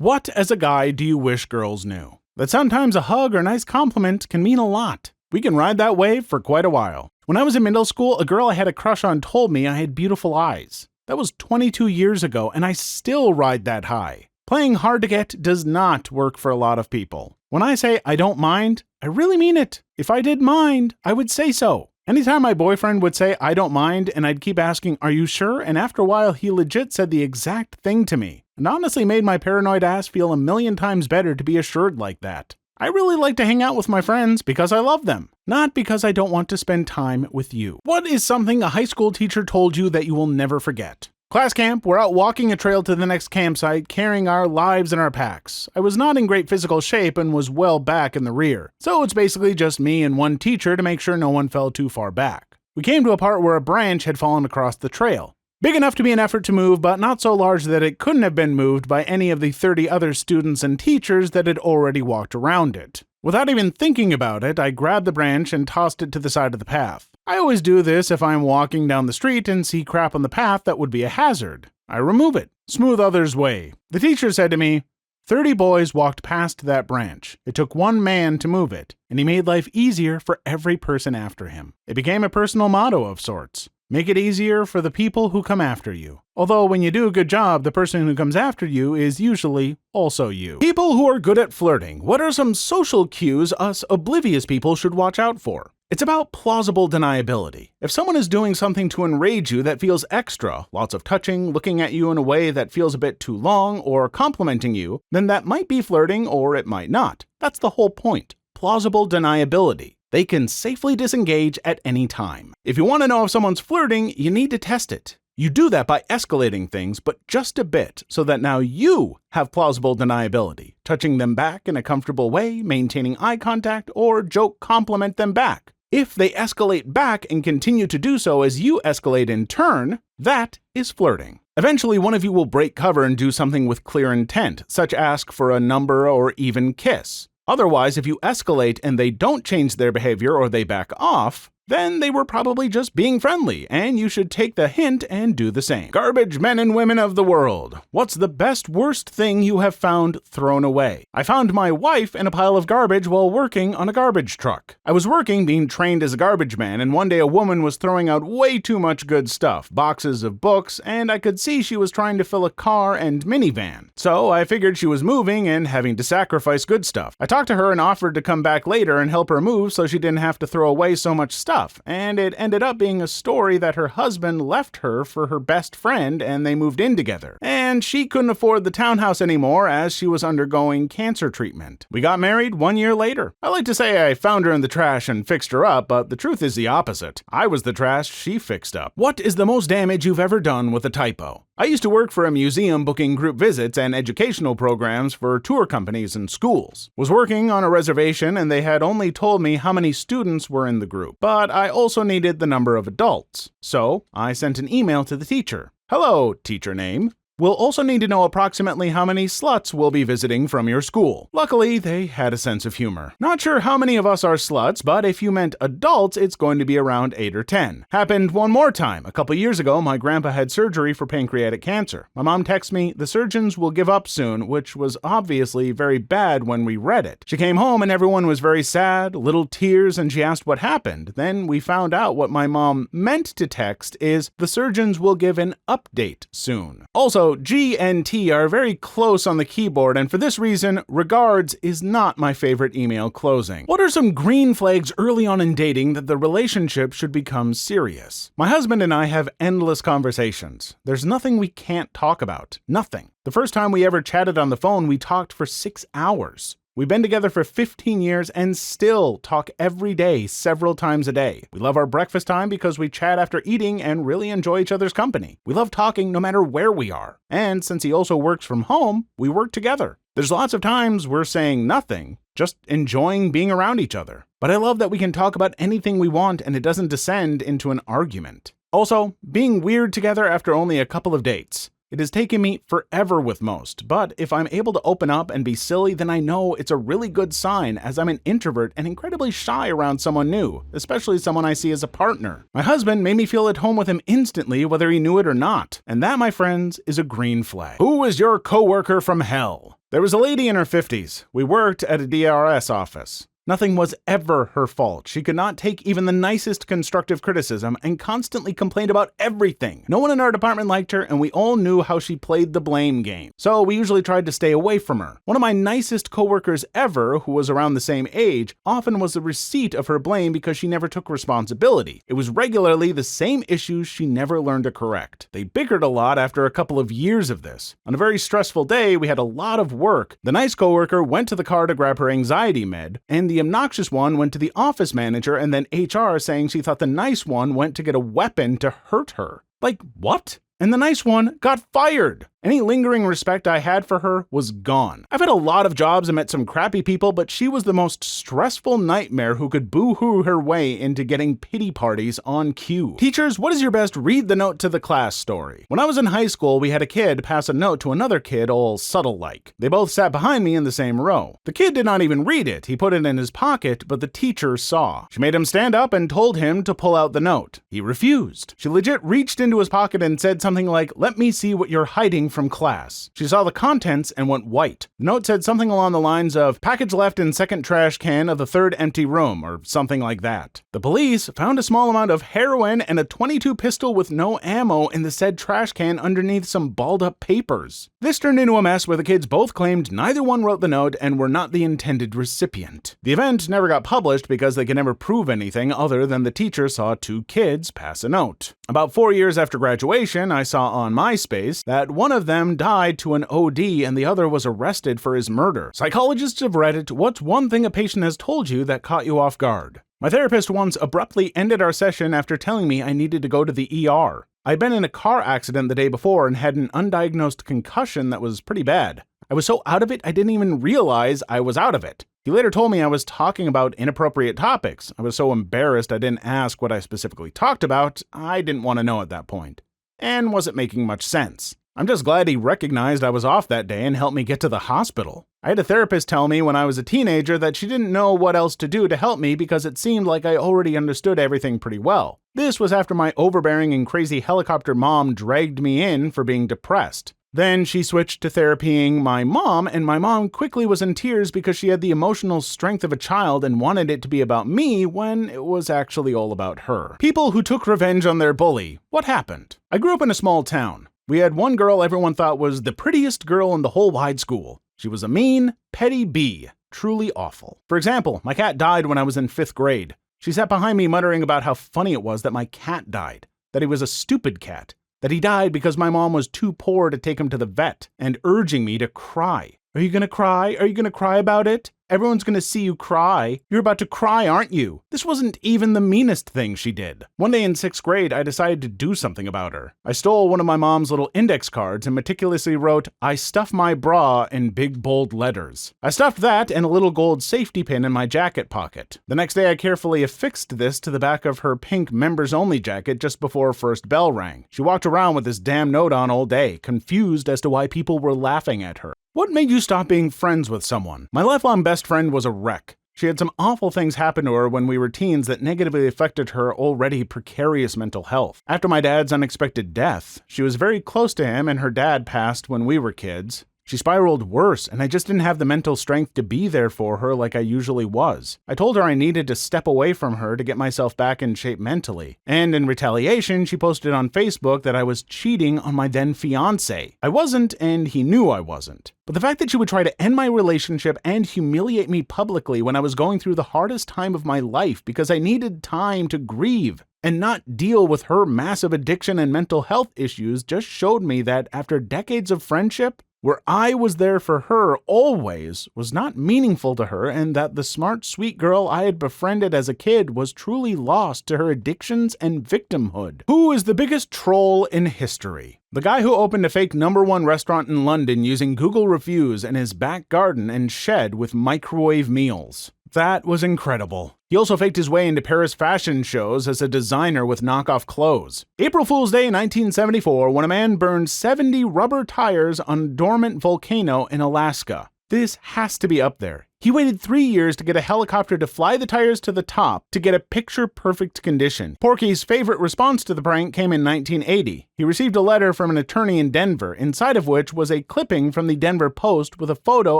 What, as a guy, do you wish girls knew? That sometimes a hug or a nice compliment can mean a lot. We can ride that wave for quite a while. When I was in middle school, a girl I had a crush on told me I had beautiful eyes. That was 22 years ago, and I still ride that high. Playing hard to get does not work for a lot of people. When I say I don't mind, I really mean it. If I did mind, I would say so. Anytime my boyfriend would say I don't mind, and I'd keep asking, are you sure? And after a while, he legit said the exact thing to me. And honestly made my paranoid ass feel a million times better to be assured like that. I really like to hang out with my friends because I love them, not because I don't want to spend time with you. What is something a high school teacher told you that you will never forget? Class camp, we're out walking a trail to the next campsite, carrying our lives in our packs. I was not in great physical shape and was well back in the rear, so it's basically just me and one teacher to make sure no one fell too far back. We came to a part where a branch had fallen across the trail. Big enough to be an effort to move, but not so large that it couldn't have been moved by any of the 30 other students and teachers that had already walked around it. Without even thinking about it, I grabbed the branch and tossed it to the side of the path. I always do this if I'm walking down the street and see crap on the path that would be a hazard. I remove it. Smooth others' way. The teacher said to me, 30 boys walked past that branch. It took one man to move it, and he made life easier for every person after him. It became a personal motto of sorts. Make it easier for the people who come after you. Although when you do a good job, the person who comes after you is usually also you. People who are good at flirting. What are some social cues us oblivious people should watch out for? It's about plausible deniability. If someone is doing something to enrage you that feels extra, lots of touching, looking at you in a way that feels a bit too long, or complimenting you, then that might be flirting or it might not. That's the whole point. Plausible deniability. They can safely disengage at any time. If you want to know if someone's flirting, you need to test it. You do that by escalating things, but just a bit, so that now you have plausible deniability, touching them back in a comfortable way, maintaining eye contact, or joke compliment them back. If they escalate back and continue to do so as you escalate in turn, that is flirting. Eventually, one of you will break cover and do something with clear intent, such as ask for a number or even kiss. Otherwise, if you escalate and they don't change their behavior or they back off, then they were probably just being friendly, and you should take the hint and do the same. Garbage men and women of the world. What's the best, worst thing you have found thrown away? I found my wife in a pile of garbage while working on a garbage truck. I was working being trained as a garbage man, and one day a woman was throwing out way too much good stuff, boxes of books, and I could see she was trying to fill a car and minivan. So I figured she was moving and having to sacrifice good stuff. I talked to her and offered to come back later and help her move so she didn't have to throw away so much stuff. And it ended up being a story that her husband left her for her best friend and they moved in together. And she couldn't afford the townhouse anymore as she was undergoing cancer treatment. We got married 1 year later. I like to say I found her in the trash and fixed her up, but the truth is the opposite. I was the trash she fixed up. What is the most damage you've ever done with a typo? I used to work for a museum booking group visits and educational programs for tour companies and schools. Was working on a reservation and they had only told me how many students were in the group, but I also needed the number of adults. So I sent an email to the teacher. Hello, teacher name. We'll also need to know approximately how many sluts will be visiting from your school. Luckily, they had a sense of humor. Not sure how many of us are sluts, but if you meant adults, it's going to be around 8 or 10. Happened one more time. A couple years ago, my grandpa had surgery for pancreatic cancer. My mom texted me, the surgeons will give up soon, which was obviously very bad when we read it. She came home and everyone was very sad, little tears, and she asked what happened. Then we found out what my mom meant to text is, the surgeons will give an update soon. Also, G and T are very close on the keyboard, and for this reason, regards is not my favorite email closing. What are some green flags early on in dating that the relationship should become serious? My husband and I have endless conversations. There's nothing we can't talk about. Nothing. The first time we ever chatted on the phone, we talked for 6 hours. We've been together for 15 years and still talk every day, several times a day. We love our breakfast time because we chat after eating and really enjoy each other's company. We love talking no matter where we are. And since he also works from home, we work together. There's lots of times we're saying nothing, just enjoying being around each other. But I love that we can talk about anything we want and it doesn't descend into an argument. Also, being weird together after only a couple of dates. It has taken me forever with most, but if I'm able to open up and be silly, then I know it's a really good sign as I'm an introvert and incredibly shy around someone new, especially someone I see as a partner. My husband made me feel at home with him instantly, whether he knew it or not. And that, my friends, is a green flag. Who is your coworker from hell? There was a lady in her 50s. We worked at a DRS office. Nothing was ever her fault. She could not take even the nicest constructive criticism and constantly complained about everything. No one in our department liked her, and we all knew how she played the blame game. So we usually tried to stay away from her. One of my nicest coworkers ever, who was around the same age, often was the receipt of her blame because she never took responsibility. It was regularly the same issues she never learned to correct. They bickered a lot after a couple of years of this. On a very stressful day, we had a lot of work. The nice coworker went to the car to grab her anxiety med, and the obnoxious one went to the office manager and then HR saying she thought the nice one went to get a weapon to hurt her. Like, what? And the nice one got fired. Any lingering respect I had for her was gone. I've had a lot of jobs and met some crappy people, but she was the most stressful nightmare who could boo-hoo her way into getting pity parties on cue. Teachers, what is your best read the note to the class story? When I was in high school, we had a kid pass a note to another kid all subtle-like. They both sat behind me in the same row. The kid did not even read it. He put it in his pocket, but the teacher saw. She made him stand up and told him to pull out the note. He refused. She legit reached into his pocket and said something like, "Let me see what you're hiding from class." She saw the contents and went white. The note said something along the lines of, "Package left in second trash can of the third empty room," or something like that. The police found a small amount of heroin and a .22 pistol with no ammo in the said trash can underneath some balled up papers. This turned into a mess where the kids both claimed neither one wrote the note and were not the intended recipient. The event never got published because they could never prove anything other than the teacher saw two kids pass a note. About 4 years after graduation, I saw on MySpace that one of them died to an OD and the other was arrested for his murder. Psychologists of Reddit, what's one thing a patient has told you that caught you off guard? My therapist once abruptly ended our session after telling me I needed to go to the ER. I'd been in a car accident the day before and had an undiagnosed concussion that was pretty bad. I was so out of it, I didn't even realize I was out of it. He later told me I was talking about inappropriate topics. I was so embarrassed I didn't ask what I specifically talked about. I didn't want to know at that point. And wasn't making much sense. I'm just glad he recognized I was off that day and helped me get to the hospital. I had a therapist tell me when I was a teenager that she didn't know what else to do to help me because it seemed like I already understood everything pretty well. This was after my overbearing and crazy helicopter mom dragged me in for being depressed. Then she switched to therapying my mom, and my mom quickly was in tears because she had the emotional strength of a child and wanted it to be about me when it was actually all about her. People who took revenge on their bully. What happened? I grew up in a small town. We had one girl everyone thought was the prettiest girl in the whole wide school. She was a mean, petty bee. Truly awful. For example, my cat died when I was in 5th grade. She sat behind me muttering about how funny it was that my cat died, that he was a stupid cat, that he died because my mom was too poor to take him to the vet, and urging me to cry. Are you gonna cry? Are you gonna cry about it? Everyone's gonna see you cry. You're about to cry, aren't you? This wasn't even the meanest thing she did. One day in 6th grade, I decided to do something about her. I stole one of my mom's little index cards and meticulously wrote, "I stuff my bra" in big bold letters. I stuffed that and a little gold safety pin in my jacket pocket. The next day, I carefully affixed this to the back of her pink members-only jacket just before first bell rang. She walked around with this damn note on all day, confused as to why people were laughing at her. What made you stop being friends with someone? My lifelong best friend was a wreck. She had some awful things happen to her when we were teens that negatively affected her already precarious mental health. After my dad's unexpected death, she was very close to him and her dad passed when we were kids. She spiraled worse, and I just didn't have the mental strength to be there for her like I usually was. I told her I needed to step away from her to get myself back in shape mentally. And in retaliation, she posted on Facebook that I was cheating on my then fiancé. I wasn't, and he knew I wasn't. But the fact that she would try to end my relationship and humiliate me publicly when I was going through the hardest time of my life because I needed time to grieve and not deal with her massive addiction and mental health issues just showed me that after decades of friendship, where I was there for her always was not meaningful to her, and that the smart, sweet girl I had befriended as a kid was truly lost to her addictions and victimhood. Who is the biggest troll in history? The guy who opened a fake #1 restaurant in London using Google reviews in his back garden and shed with microwave meals. That was incredible. He also faked his way into Paris fashion shows as a designer with knockoff clothes. April Fool's Day 1974, when a man burned 70 rubber tires on a dormant volcano in Alaska. This has to be up there. He waited 3 years to get a helicopter to fly the tires to the top to get a picture-perfect condition. Porky's favorite response to the prank came in 1980. He received a letter from an attorney in Denver, inside of which was a clipping from the Denver Post with a photo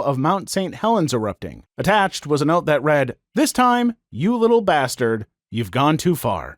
of Mount St. Helens erupting. Attached was a note that read, "This time, you little bastard, you've gone too far."